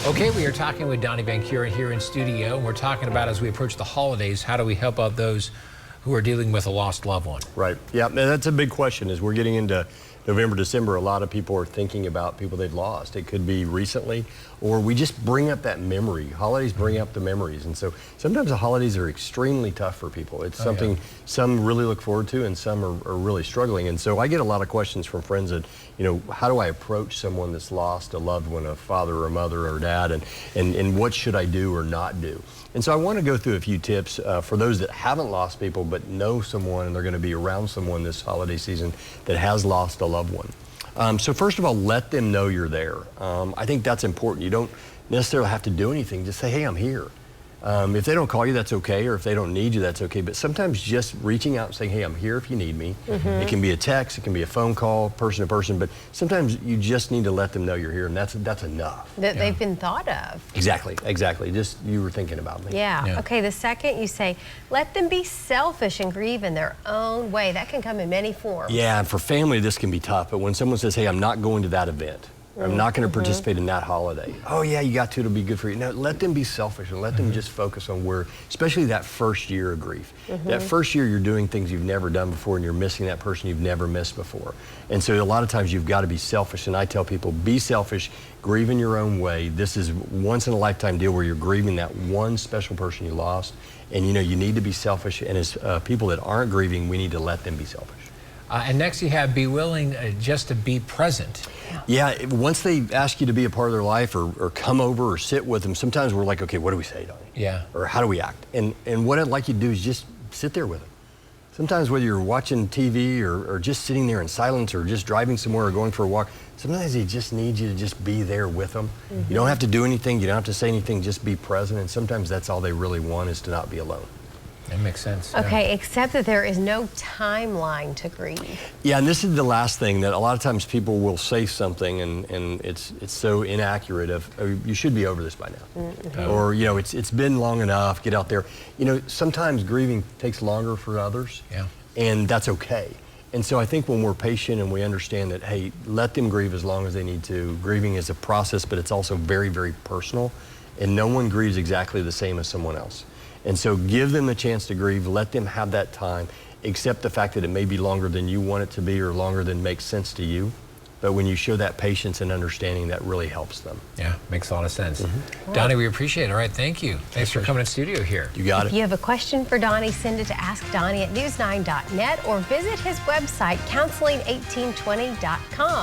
Okay, we are talking with Donnie Van Curen here in studio, and we're talking about, as we approach the holidays, how do we help out those who are dealing with a lost loved one? Right. Yeah, that's a big question. As we're getting into November, December, a lot of people are thinking about people they've lost. It could be recently, or we just bring up that memory. Holidays bring up the memories, and so sometimes the holidays are extremely tough for people. It's something some really look forward to, and some are really struggling. And so I get a lot of questions from friends that, you know, how do I approach someone that's lost a loved one, a father or a mother or dad, and what should I do or not do? And so I want to go through a few tips for those that haven't lost people but know someone and they're going to be around someone this holiday season that has lost a loved one. So first of all, let them know you're there. I think that's important. You don't necessarily have to do anything. Just say, hey, I'm here. If they don't call you, that's okay, or if they don't need you, that's okay. But sometimes just reaching out and saying, hey, I'm here if you need me. It can be a text, it can be a phone call, person to person, but sometimes you just need to let them know you're here, and that's enough. That they've been thought of. Exactly. Just you were thinking about me. Yeah. Okay, the second you say, let them be selfish and grieve in their own way. That can come in many forms. Yeah, and for family, this can be tough, but when someone says, hey, I'm not going to that event, I'm not going to participate in that holiday. Oh yeah, you got to, it'll be good for you. Now let them be selfish and let them just focus on where, especially that first year of grief. That first year you're doing things you've never done before and you're missing that person you've never missed before. And so a lot of times you've got to be selfish, and I tell people, be selfish, grieve in your own way. This is once in a lifetime deal where you're grieving that one special person you lost, and you know, you need to be selfish, and as people that aren't grieving, we need to let them be selfish. And next you have be willing just to be present. Yeah, once they ask you to be a part of their life or come over or sit with them, sometimes we're like, okay, what do we say, Donnie? Yeah. Or how do we act? And what I'd like you to do is just sit there with them. Sometimes whether you're watching TV or just sitting there in silence or just driving somewhere or going for a walk, sometimes they just need you to just be there with them. You don't have to do anything, you don't have to say anything, just be present, and sometimes that's all they really want, is to not be alone. That makes sense. Okay, except that there is no timeline to grieve. Yeah, and this is the last thing, that a lot of times people will say something and it's so inaccurate of, oh, you should be over this by now. Or, you know, it's been long enough, get out there. You know, sometimes grieving takes longer for others, and that's okay. And so I think when we're patient and we understand that, hey, let them grieve as long as they need to. Grieving is a process, but it's also very, very personal, and no one grieves exactly the same as someone else. And so give them a chance to grieve, let them have that time, accept the fact that it may be longer than you want it to be or longer than makes sense to you. But when you show that patience and understanding, that really helps them. Yeah, makes a lot of sense. Donnie, we appreciate it. All right, thank you. Thanks for coming in studio here. You got it. If you have a question for Donnie, send it to AskDonnie@news9.net or visit his website, counseling1820.com.